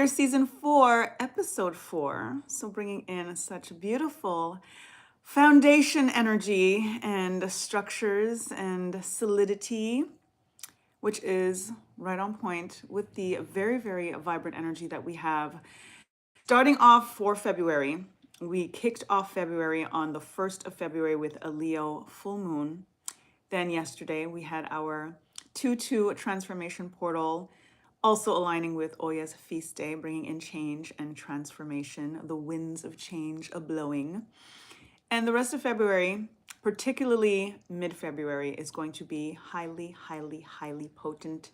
Season 4, episode 4. So, bringing in such beautiful foundation energy and structures and solidity, which is right on point with the very, very vibrant energy that we have. Starting off for February, we kicked off February on the 1st of February with a Leo full moon. Then, yesterday, we had our 2-2 transformation portal, also aligning with Oya's feast day, bringing in change and transformation, the winds of change a blowing. And the rest of February, particularly mid February, is going to be highly, highly, highly potent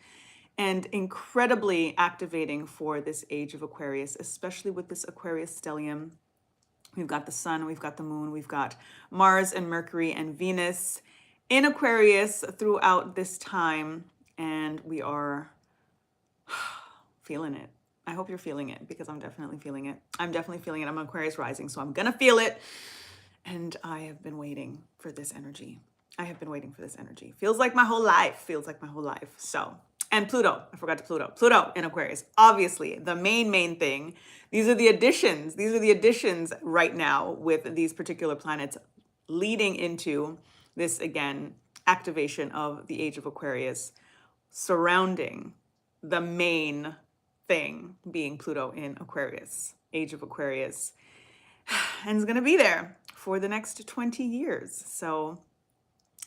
and incredibly activating for this age of Aquarius, especially with this Aquarius stellium. We've got the sun, we've got the moon, we've got Mars and Mercury and Venus in Aquarius throughout this time, and we are feeling it. I hope you're feeling it because I'm definitely feeling it. I'm definitely feeling it. I'm Aquarius rising, so I'm gonna feel it. And I have been waiting for this energy. I have been waiting for this energy. Feels like my whole life. Feels like my whole life. So, and Pluto. I forgot to Pluto. Pluto in Aquarius. Obviously, the main thing. These are the additions. These are the additions right now with these particular planets leading into this, again, activation of the age of Aquarius surrounding the main thing being Pluto in Aquarius, age of Aquarius, and it's going to be there for the next 20 years. So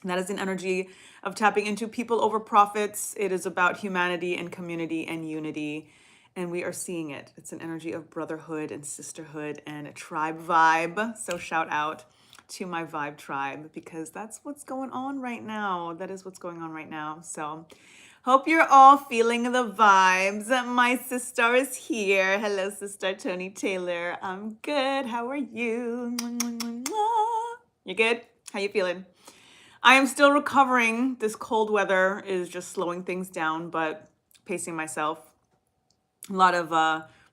that is an energy of tapping into people over profits. It is about humanity and community and unity. And we are seeing it. It's an energy of brotherhood and sisterhood and a tribe vibe. So shout out to my vibe tribe because that's what's going on right now. That is what's going on right now. So hope you're all feeling the vibes. My sister is here. Hello, Sister Tony Taylor. I'm good. How are you? You good? How you feeling? I am still recovering. This cold weather is just slowing things down, but pacing myself. A lot of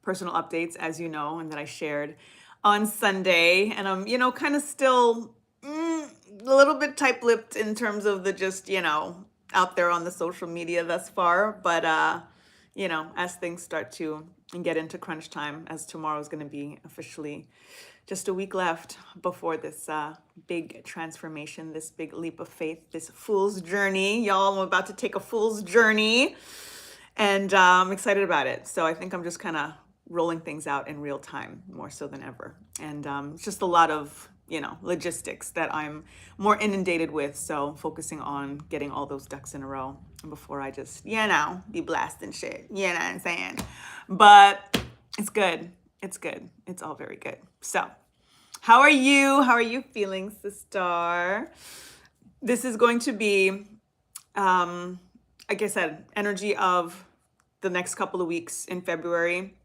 personal updates, as you know, and that I shared on Sunday. And I'm, kind of still a little bit tight-lipped in terms of the just, out there on the social media thus far. But, as things start to get into crunch time, as tomorrow is going to be officially just a week left before this big transformation, this big leap of faith, this fool's journey. Y'all, I'm about to take a fool's journey. And I'm excited about it. So I think I'm just kind of rolling things out in real time more so than ever. And it's just a lot of, logistics that I'm more inundated with. So focusing on getting all those ducks in a row before I just, be blasting shit. You know what I'm saying? But it's good. It's good. It's all very good. So how are you? How are you feeling, sister? This is going to be, like I said, energy of the next couple of weeks in February,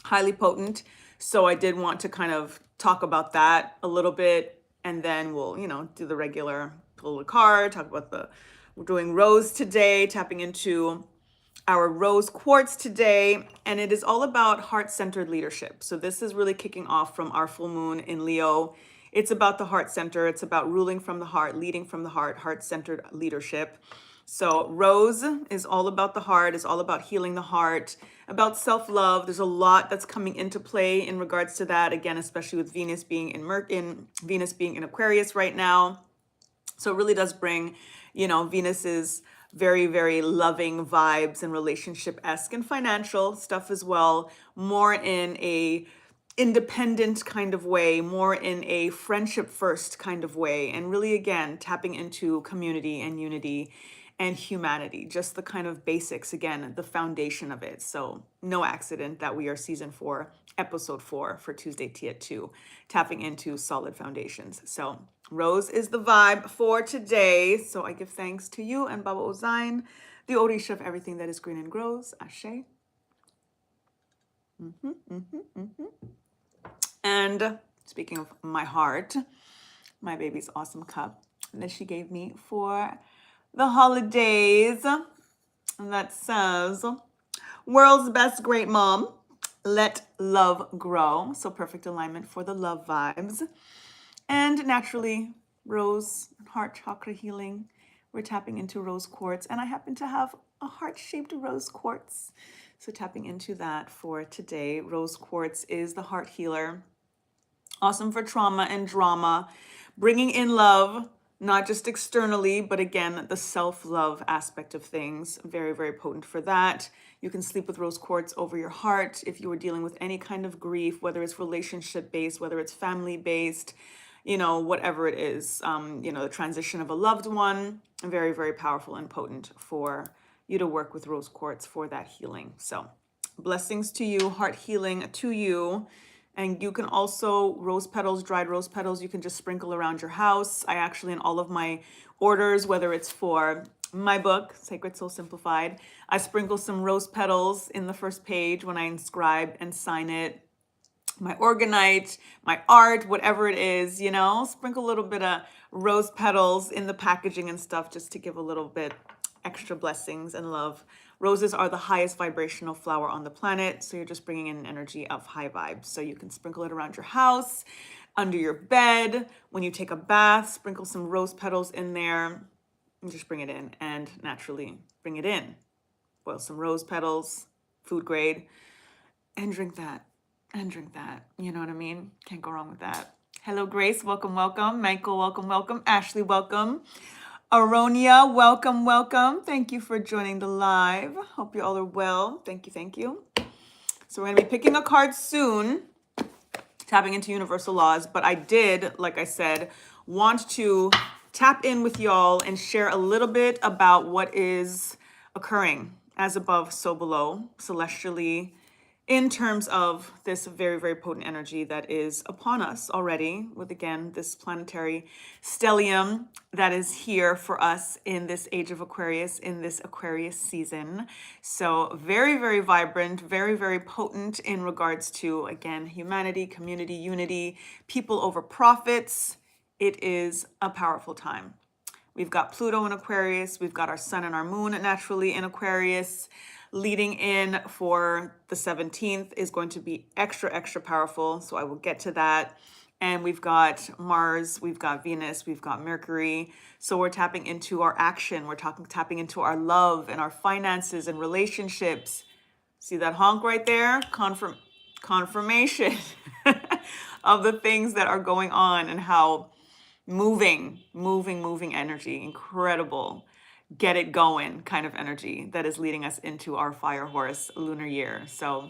highly potent. So I did want to kind of talk about that a little bit, and then we'll, do the regular pull a card, talk about we're doing rose today, tapping into our rose quartz today, and it is all about heart-centered leadership. So this is really kicking off from our full moon in Leo. It's about the heart center. It's about ruling from the heart, leading from the heart, heart-centered leadership. So Rose is all about the heart, is all about healing the heart, about self-love. There's a lot that's coming into play in regards to that, again, especially with Venus being in Venus being in Aquarius right now. So it really does bring, Venus's very, very loving vibes and relationship-esque and financial stuff as well, more in a independent kind of way, more in a friendship first kind of way, and really, again, tapping into community and unity and humanity, just the kind of basics, again, the foundation of it. So no accident that we are season 4, episode 4 for Tuesday Tea at 2, tapping into solid foundations. So Rose is the vibe for today. So I give thanks to you and Baba Ozain, the Orisha of everything that is green and grows. Ashe. And speaking of my heart, my baby's awesome cup that she gave me for the holidays. And that says, world's best great mom, let love grow. So perfect alignment for the love vibes. And naturally, rose heart chakra healing. We're tapping into rose quartz. And I happen to have a heart-shaped rose quartz. So tapping into that for today. Rose quartz is the heart healer. Awesome for trauma and drama, bringing in love, not just externally, but again, the self-love aspect of things. Very, very potent for that. You can sleep with rose quartz over your heart if you are dealing with any kind of grief, whether it's relationship-based, whether it's family-based, whatever it is, the transition of a loved one. Very, very powerful and potent for you to work with rose quartz for that healing. So blessings to you, heart healing to you. And you can also, rose petals, dried rose petals, you can just sprinkle around your house. I actually, in all of my orders, whether it's for my book, Sacred Soul Simplified, I sprinkle some rose petals in the first page when I inscribe and sign it. My organite, my art, whatever it is, sprinkle a little bit of rose petals in the packaging and stuff just to give a little bit extra blessings and love. Roses are the highest vibrational flower on the planet, so you're just bringing in an energy of high vibes. So you can sprinkle it around your house, under your bed, when you take a bath, sprinkle some rose petals in there, and just bring it in and naturally bring it in. Boil some rose petals, food grade, and drink that. You know what I mean? Can't go wrong with that. Hello, Grace. Welcome, welcome. Michael, welcome, welcome. Ashley, welcome. Aronia, welcome, welcome. Thank you for joining the live. Hope you all are well. Thank you, thank you. So we're going to be picking a card soon, tapping into universal laws. But I did, like I said, want to tap in with y'all and share a little bit about what is occurring as above, so below, celestially, in terms of this very, very potent energy that is upon us already with, again, this planetary stellium that is here for us in this age of Aquarius, in this Aquarius season. So very, very vibrant, very, very potent in regards to, again, humanity, community, unity, people over profits. It is a powerful time. We've got Pluto in Aquarius. We've got our sun and our moon naturally in Aquarius. Leading in for the 17th is going to be extra, extra powerful. So I will get to that. And we've got Mars, we've got Venus, we've got Mercury. So we're tapping into our action. We're tapping into our love and our finances and relationships. See that honk right there? Confirmation of the things that are going on and how moving energy, incredible, get it going kind of energy that is leading us into our fire horse lunar year. So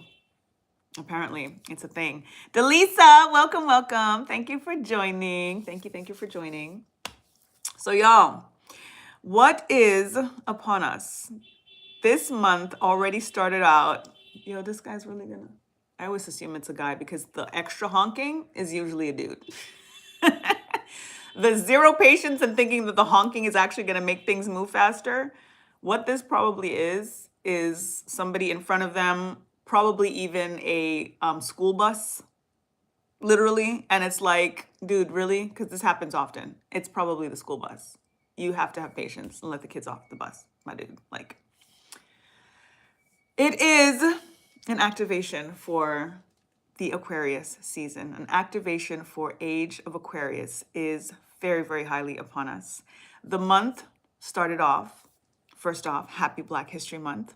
apparently it's a thing. Delisa, welcome, welcome. Thank you for joining. Thank you for joining. So y'all, what is upon us? This month already started out, this guy's really gonna, I always assume it's a guy because the extra honking is usually a dude. The zero patience and thinking that the honking is actually going to make things move faster. What this probably is somebody in front of them, probably even a school bus, literally. And it's like, dude, really? Because this happens often. It's probably the school bus. You have to have patience and let the kids off the bus, my dude. Like, it is an activation for the Aquarius season. An activation for age of Aquarius is very, very highly upon us. The month started off, first off, happy Black History Month.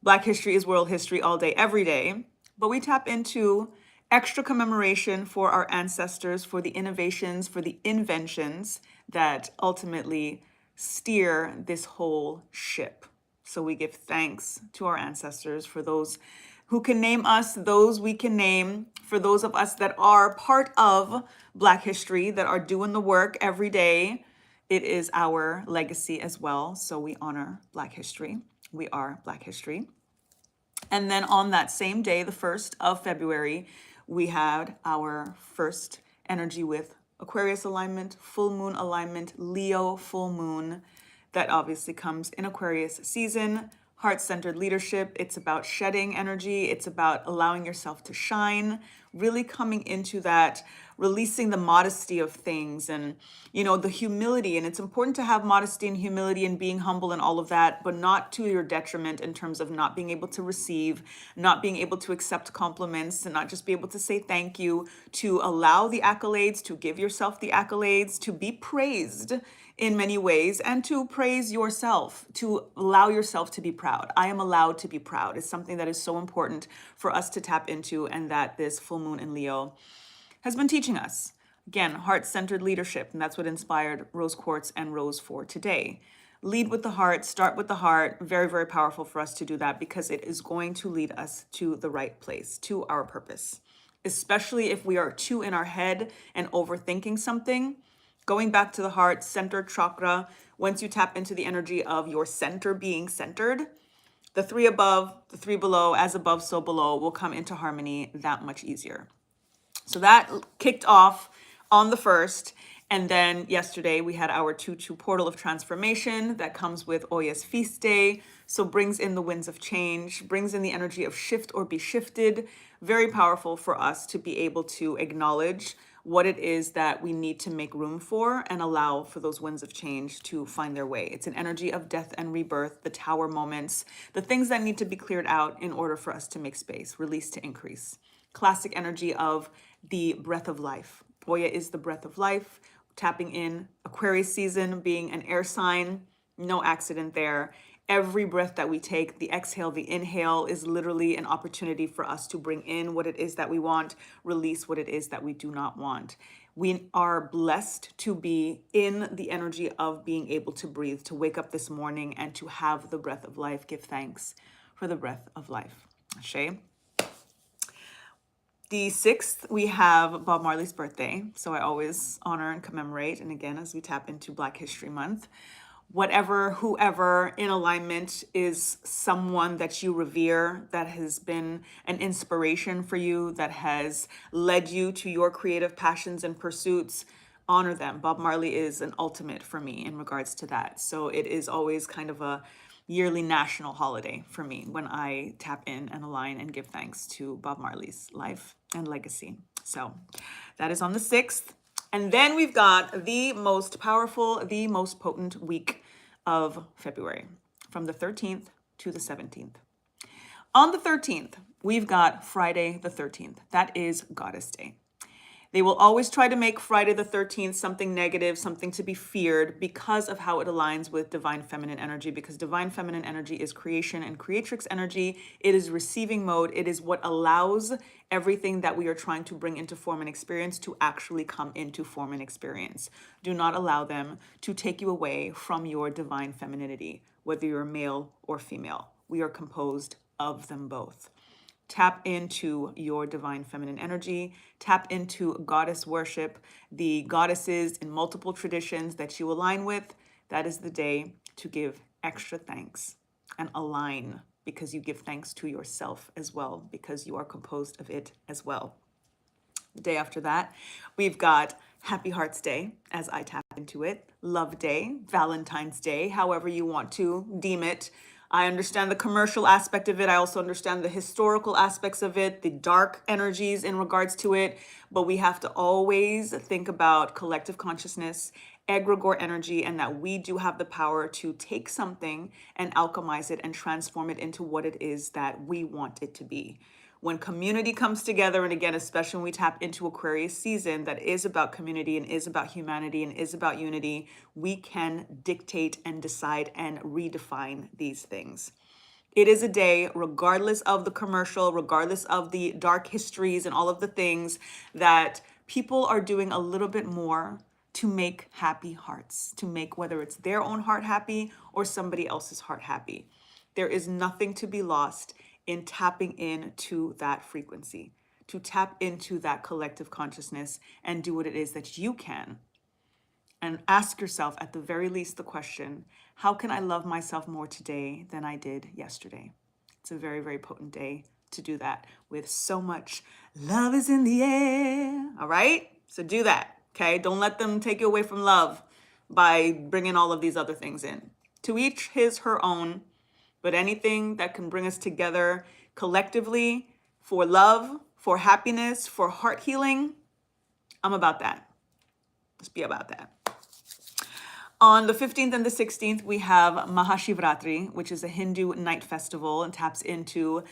Black history is world history all day, every day. But we tap into extra commemoration for our ancestors, for the innovations, for the inventions that ultimately steer this whole ship. So we give thanks to our ancestors for those who can name us, those we can name, for those of us that are part of Black history, that are doing the work every day. It is our legacy as well. So we honor Black history. We are Black history. And then on that same day, the 1st of February, we had our first energy with Aquarius alignment, full moon alignment, Leo full moon. That obviously comes in Aquarius season. Heart-centered leadership. It's about shedding energy. It's about allowing yourself to shine, really coming into that releasing the modesty of things and, the humility. And it's important to have modesty and humility and being humble and all of that, but not to your detriment in terms of not being able to receive, not being able to accept compliments, and not just be able to say thank you, to allow the accolades, to give yourself the accolades, to be praised in many ways, and to praise yourself, to allow yourself to be proud. I am allowed to be proud. It's something that is so important for us to tap into, and that this full moon in Leo has been teaching us. Again, heart-centered leadership, and that's what inspired Rose Quartz and Rose for today. Lead with the heart, start with the heart. Very, very powerful for us to do that, because it is going to lead us to the right place, to our purpose. Especially if we are too in our head and overthinking something. Going back to the heart, center chakra, once you tap into the energy of your center being centered, the three above, the three below, as above, so below, will come into harmony that much easier. So that kicked off on the 1st. And then yesterday we had our 2-2 portal of transformation that comes with Oya's feast day. So brings in the winds of change, brings in the energy of shift or be shifted. Very powerful for us to be able to acknowledge what it is that we need to make room for and allow for those winds of change to find their way. It's an energy of death and rebirth, the tower moments, the things that need to be cleared out in order for us to make space, release to increase. Classic energy of the breath of life. Oya is the breath of life, tapping in Aquarius season, being an air sign, no accident there. Every breath that we take, the exhale, the inhale, is literally an opportunity for us to bring in what it is that we want, release what it is that we do not want. We are blessed to be in the energy of being able to breathe, to wake up this morning and to have the breath of life. Give thanks for the breath of life. Ashe. The 6th, we have Bob Marley's birthday. So I always honor and commemorate. And again, as we tap into Black History Month, whatever, whoever in alignment is someone that you revere, that has been an inspiration for you, that has led you to your creative passions and pursuits, honor them. Bob Marley is an ultimate for me in regards to that. So it is always kind of a yearly national holiday for me when I tap in and align and give thanks to Bob Marley's life and legacy. So that is on the 6th. And then we've got the most powerful, the most potent week of February, from the 13th to the 17th. On the 13th, we've got Friday the 13th. That is Goddess Day. They will always try to make Friday the 13th something negative, something to be feared, because of how it aligns with divine feminine energy, because divine feminine energy is creation and creatrix energy. It is receiving mode. It is what allows everything that we are trying to bring into form and experience to actually come into form and experience. Do not allow them to take you away from your divine femininity, whether you're male or female. We are composed of them both. Tap into your divine feminine energy, tap into goddess worship, the goddesses in multiple traditions that you align with. That is the day to give extra thanks and align, because you give thanks to yourself as well, because you are composed of it as well. The day after that, we've got Happy Hearts Day, as I tap into it, Love Day, Valentine's Day, however you want to deem it. I understand the commercial aspect of it. I also understand the historical aspects of it, the dark energies in regards to it. But we have to always think about collective consciousness, egregore energy, and that we do have the power to take something and alchemize it and transform it into what it is that we want it to be. When community comes together, and again, especially when we tap into Aquarius season that is about community and is about humanity and is about unity, we can dictate and decide and redefine these things. It is a day, regardless of the commercial, regardless of the dark histories and all of the things, that people are doing a little bit more to make happy hearts, to make whether it's their own heart happy or somebody else's heart happy. There is nothing to be lost in tapping into that frequency, to tap into that collective consciousness and do what it is that you can. And ask yourself at the very least the question, how can I love myself more today than I did yesterday? It's a very, very potent day to do that with so much love is in the air. All right? So do that, okay? Don't let them take you away from love by bringing all of these other things in. To each his, her own. But anything that can bring us together collectively for love, for happiness, for heart healing, I'm about that. Let's be about that. On the 15th and the 16th, we have Mahashivratri, which is a Hindu night festival and taps into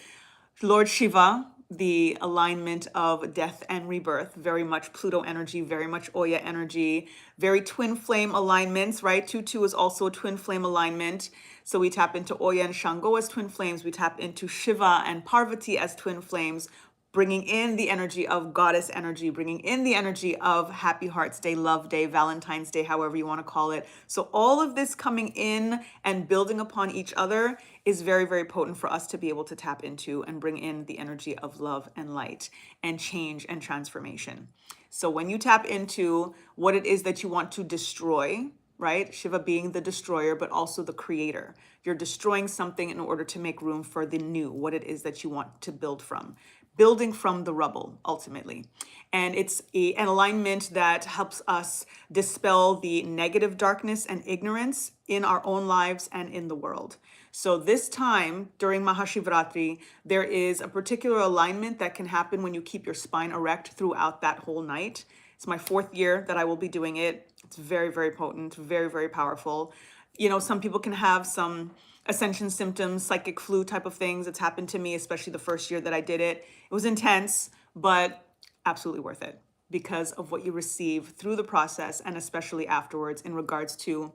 Lord Shiva, the alignment of death and rebirth, very much Pluto energy, very much Oya energy, very twin flame alignments, right? 2-2 is also a twin flame alignment. So we tap into Oya and Shango as twin flames. We tap into Shiva and Parvati as twin flames, bringing in the energy of goddess energy, bringing in the energy of Happy Hearts Day, Love Day, Valentine's Day, however you want to call it. So all of this coming in and building upon each other is very, very potent for us to be able to tap into and bring in the energy of love and light and change and transformation. So when you tap into what it is that you want to destroy, right? Shiva being the destroyer, but also the creator. You're destroying something in order to make room for the new, what it is that you want to build from. Building from the rubble, ultimately. And it's an alignment that helps us dispel the negative darkness and ignorance in our own lives and in the world. So this time during Mahashivratri, there is a particular alignment that can happen when you keep your spine erect throughout that whole night. It's my 4th year that I will be doing it. It's very, very potent, very, very powerful. You know, some people can have some ascension symptoms, psychic flu type of things. It's happened to me, especially the first year that I did it. It was intense, but absolutely worth it because of what you receive through the process and especially afterwards in regards to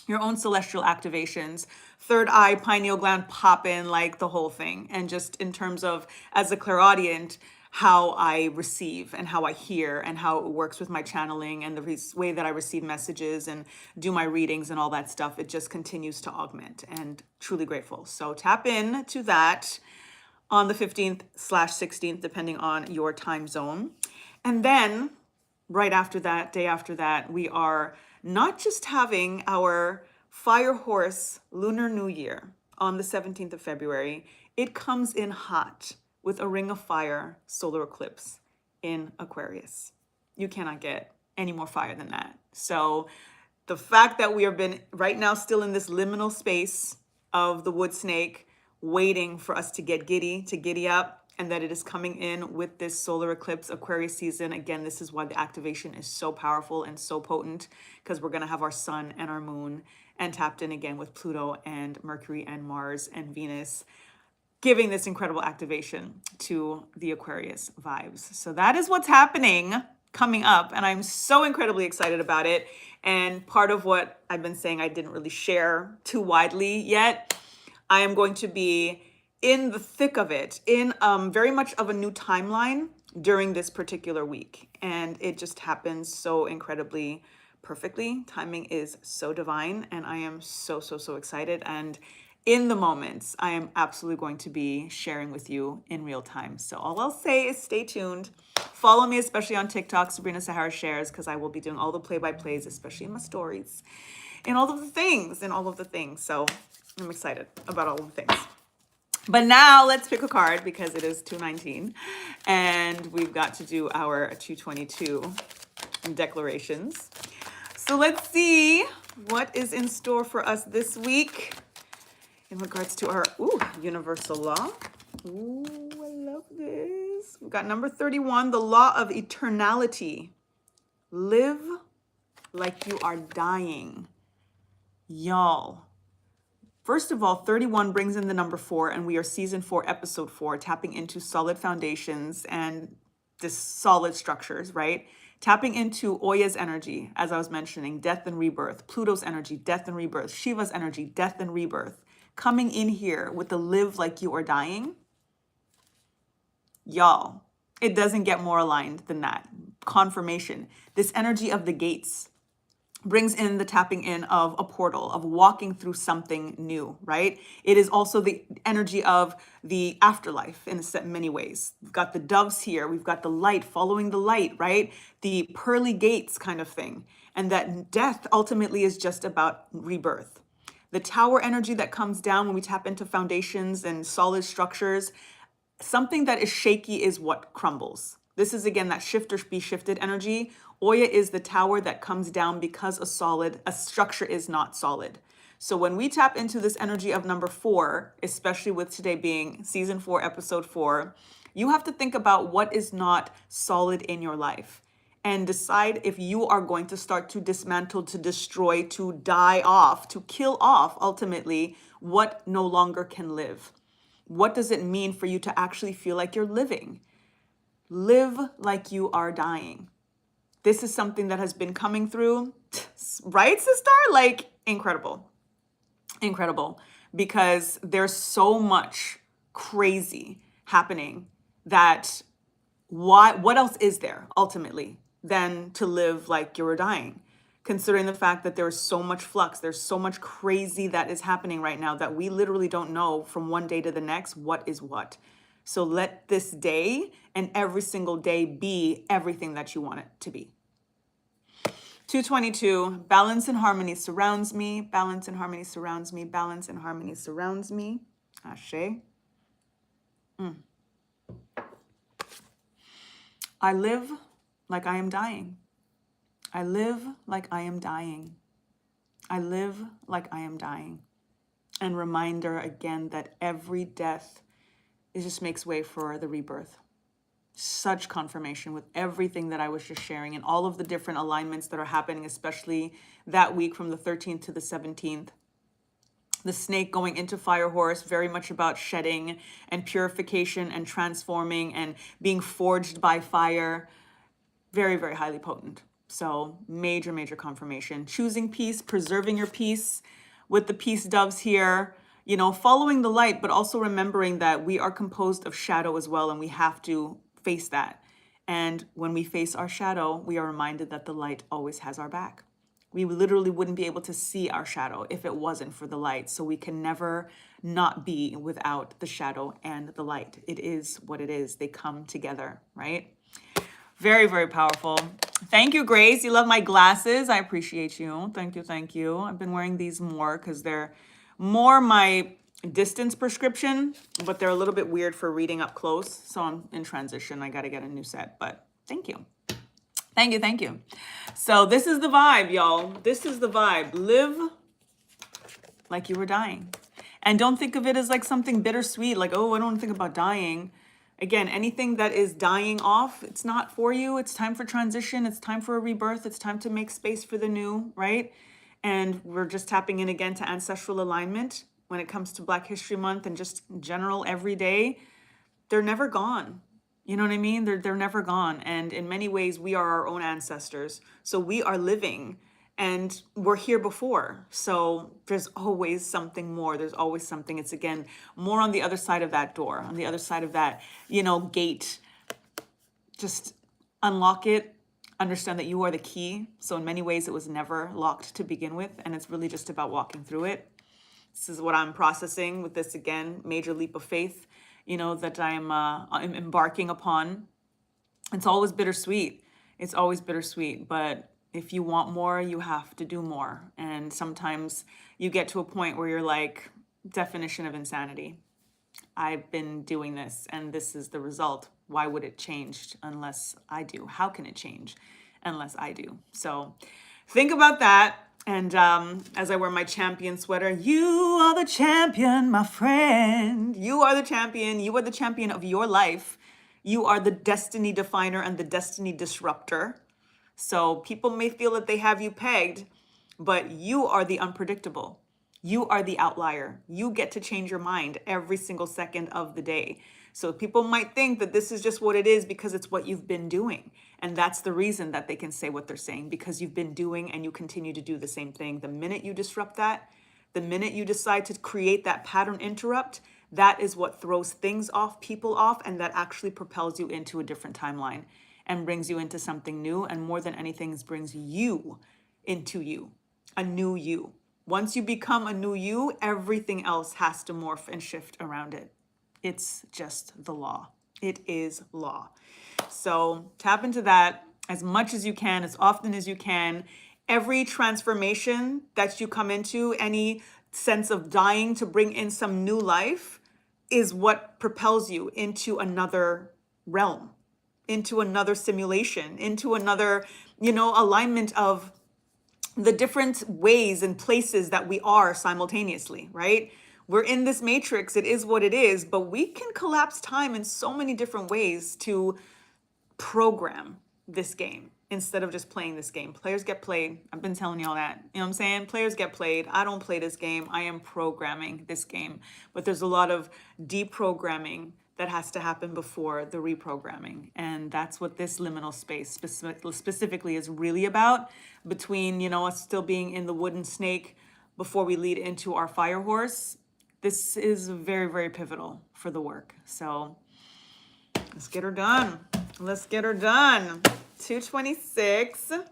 your own celestial activations, third eye, pineal gland popping, like the whole thing. And just in terms of, as a clairaudient, how I receive and how I hear and how it works with my channeling and the way that I receive messages and do my readings and all that stuff, it just continues to augment, and truly grateful. So tap in to that on the 15th/16th, depending on your time zone. And then right after that, day after that, we are not just having our Fire Horse Lunar New Year on the 17th of February, it comes in hot with a Ring of Fire solar eclipse in Aquarius. You cannot get any more fire than that. So the fact that we have been right now still in this liminal space of the wood snake, waiting for us to get giddy, to giddy up, and that it is coming in with this solar eclipse Aquarius season. Again, this is why the activation is so powerful and so potent, because we're going to have our sun and our moon and tapped in again with Pluto and Mercury and Mars and Venus, giving this incredible activation to the Aquarius vibes. So that is what's happening coming up, and I'm so incredibly excited about it. And part of what I've been saying I didn't really share too widely yet, I am going to be in the thick of it, in very much of a new timeline during this particular week. And it just happens so incredibly perfectly. Timing is so divine, and I am so, so, so excited. And in the moments, I am absolutely going to be sharing with you in real time. So all I'll say is stay tuned. Follow me, especially on TikTok, Sabrina Sahara Shares, because I will be doing all the play-by-plays, especially in my stories, and all of the things, So I'm excited about all of the things. But now let's pick a card because it is 219 and we've got to do our 222 declarations. So let's see what is in store for us this week in regards to our universal law. Ooh, I love this. We've got number 31, the law of eternality. Live like you are dying. Y'all. First of all, 31 brings in the number 4, and we are season 4, episode 4, tapping into solid foundations and this solid structures, right? Tapping into Oya's energy, as I was mentioning, death and rebirth, Pluto's energy, death and rebirth, Shiva's energy, death and rebirth, coming in here with the live like you are dying. Y'all, it doesn't get more aligned than that. Confirmation. This energy of the gates brings in the tapping in of a portal, of walking through something new, right? It is also the energy of the afterlife in many ways. We've got the doves here. We've got the light, following the light, right? The pearly gates kind of thing. And that death ultimately is just about rebirth. The tower energy that comes down when we tap into foundations and solid structures, something that is shaky is what crumbles. This is, again, that shift or be shifted energy. Oya is the tower that comes down because a structure is not solid. So when we tap into this energy of number 4, especially with today being season 4, episode 4, you have to think about what is not solid in your life. and decide if you are going to start to dismantle, to destroy, to die off, to kill off ultimately what no longer can live. What does it mean for you to actually feel like you're living? Live like you are dying. This is something that has been coming through, right, sister? Like, incredible. Incredible. Because there's so much crazy happening that what else is there ultimately than to live like you're dying? Considering the fact that there's so much flux, there's so much crazy that is happening right now that we literally don't know from one day to the next what is what. So let this day and every single day be everything that you want it to be. 222, balance and harmony surrounds me, balance and harmony surrounds me, balance and harmony surrounds me. Ashe. I live like I am dying. I live like I am dying. I live like I am dying. And reminder again that every death, it just makes way for the rebirth. Such confirmation with everything that I was just sharing and all of the different alignments that are happening, especially that week from the 13th to the 17th. The snake going into fire horse, very much about shedding and purification and transforming and being forged by fire. Very, very highly potent. So major, major confirmation. Choosing peace, preserving your peace with the peace doves here, you know, following the light, but also remembering that we are composed of shadow as well, and we have to face that. And when we face our shadow, we are reminded that the light always has our back. We literally wouldn't be able to see our shadow if it wasn't for the light. So we can never not be without the shadow and the light. It is what it is. They come together, right? Very, very powerful. Thank you, Grace. You love my glasses. I appreciate you. Thank you, thank you. I've been wearing these more because they're more my distance prescription, but they're a little bit weird for reading up close. So I'm in transition. I got to get a new set, but thank you. Thank you, thank you. So this is the vibe, y'all. This is the vibe. Live like you were dying. And don't think of it as like something bittersweet, like, oh, I don't think about dying. Again, anything that is dying off, it's not for you. It's time for transition. It's time for a rebirth. It's time to make space for the new, right? And we're just tapping in again to ancestral alignment when it comes to Black History Month and just in general every day. They're never gone. You know what I mean? They're never gone. And in many ways, we are our own ancestors. So we are living and we're here before. So there's always something more. There's always something. It's again, more on the other side of that door, on the other side of that, you know, gate. Just unlock it. Understand that you are the key. So in many ways, it was never locked to begin with. And it's really just about walking through it. This is what I'm processing with this, again, major leap of faith, you know, that I'm embarking upon. It's always bittersweet. It's always bittersweet. But if you want more, you have to do more. And sometimes you get to a point where you're like, definition of insanity. I've been doing this and this is the result. Why would it change unless I do? How can it change unless I do? So think about that. And as I wear my champion sweater, you are the champion, my friend. You are the champion. You are the champion of your life. You are the destiny definer and the destiny disruptor. So people may feel that they have you pegged, but you are the unpredictable. You are the outlier. You get to change your mind every single second of the day. So people might think that this is just what it is because it's what you've been doing. And that's the reason that they can say what they're saying, because you've been doing and you continue to do the same thing. The minute you disrupt that, the minute you decide to create that pattern interrupt, that is what throws things off, people off, and that actually propels you into a different timeline and brings you into something new. And more than anything, brings you into you, a new you. Once you become a new you, everything else has to morph and shift around it. It's just the law. It is law. So tap into that as much as you can, as often as you can. Every transformation that you come into, any sense of dying to bring in some new life, is what propels you into another realm, into another simulation, into another, alignment of the different ways and places that we are simultaneously, right? We're in this matrix, it is what it is, but we can collapse time in so many different ways to program this game. instead of just playing this game. Players get played. I've been telling you all that. You know what I'm saying? Players get played. I don't play this game. I am programming this game. But there's a lot of deprogramming that has to happen before the reprogramming. And that's what this liminal space specifically is really about, between, you know, us still being in the wooden snake before we lead into our fire horse. This is very, very pivotal for the work. So let's get her done. Let's get her done. 226. The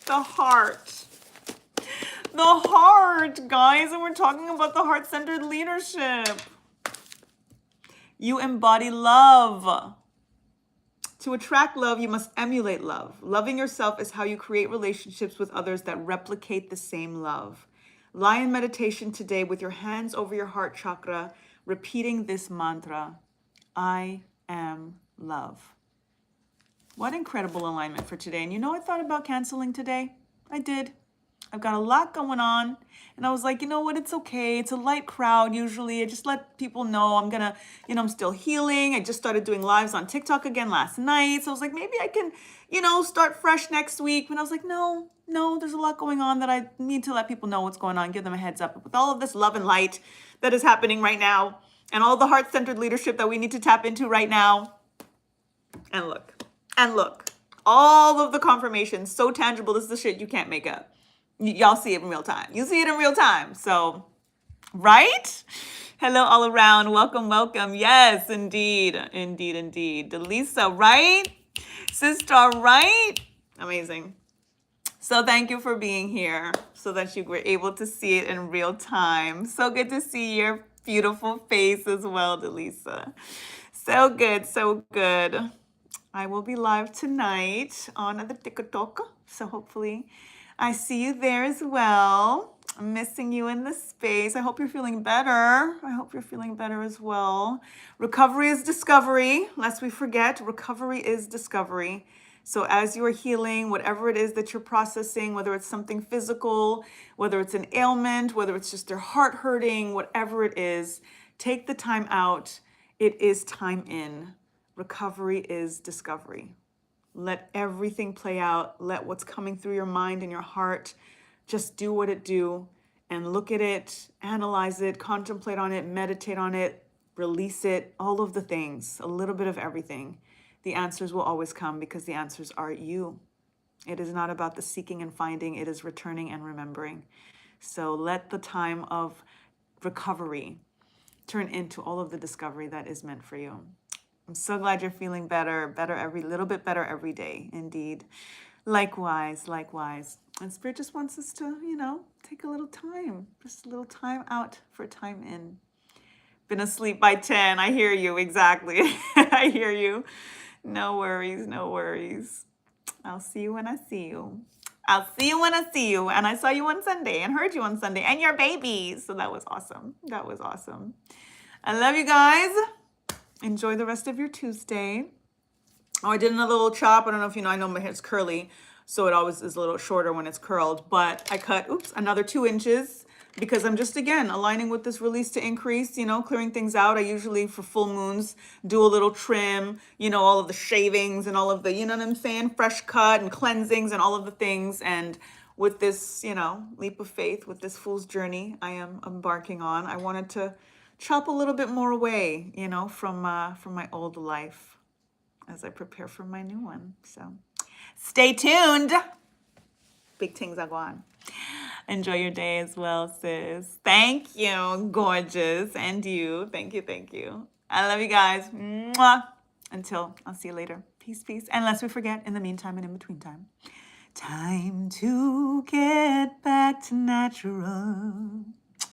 heart. The heart, guys. And we're talking about the heart-centered leadership. You embody love. To attract love, you must emulate love. Loving yourself is how you create relationships with others that replicate the same love. Lie in meditation today with your hands over your heart chakra, repeating this mantra: I am love. What incredible alignment for today. And you know, I thought about canceling today. I did. I've got a lot going on. And I was like, you know what? It's okay. It's a light crowd usually. I just let people know I'm gonna, you know, I'm still healing. I just started doing lives on TikTok again last night. So I was like, maybe I can, you know, start fresh next week. But I was like, no, there's a lot going on that I need to let people know what's going on, give them a heads up with all of this love and light that is happening right now, and all the heart-centered leadership that we need to tap into right now. And look, all of the confirmations, so tangible. This is the shit you can't make up. Y'all see it in real time. You see it in real time. So, right? Hello all around. Welcome, welcome. Yes, indeed. Delisa, right? Sister, right? Amazing. So thank you for being here so that you were able to see it in real time. So good to see your beautiful face as well, Delisa. So good, so good. I will be live tonight on the TikTok. So hopefully I see you there as well. I'm missing you in the space. I hope you're feeling better. I hope you're feeling better as well. Recovery is discovery. Lest we forget, recovery is discovery. So as you're healing, whatever it is that you're processing, whether it's something physical, whether it's an ailment, whether it's just your heart hurting, whatever it is, take the time out. It is time in. Recovery is discovery. Let everything play out. Let what's coming through your mind and your heart just do what it do, and look at it, analyze it, contemplate on it, meditate on it, release it, all of the things, a little bit of everything. The answers will always come because the answers are you. It is not about the seeking and finding. It is returning and remembering. So let the time of recovery turn into all of the discovery that is meant for you. I'm so glad you're feeling better every little bit better every day. Indeed. Likewise. And Spirit just wants us to, you know, take a little time, just a little time out for time in. Been asleep by 10. I hear you. Exactly. I hear you. No worries. I'll see you when I see you. And I saw you on Sunday and heard you on Sunday and your baby. So that was awesome. I love you guys. Enjoy the rest of your Tuesday. Oh, I did another little chop. I don't know if you know, I know my hair's curly, so it always is a little shorter when it's curled. But I cut, another 2 inches because I'm just, again, aligning with this release to increase, you know, clearing things out. I usually, for full moons, do a little trim, you know, all of the shavings and all of the, you know what I'm saying, fresh cut and cleansings and all of the things. And with this, you know, leap of faith, with this fool's journey I am embarking on, I wanted to chop a little bit more away, you know, from my old life as I prepare for my new one. So stay tuned. Big things are going. Enjoy your day as well, sis. Thank you, gorgeous. And you. Thank you. I love you guys. Mwah. Until I'll see you later. Peace. And lest we forget, in the meantime and in between time to get back to natural.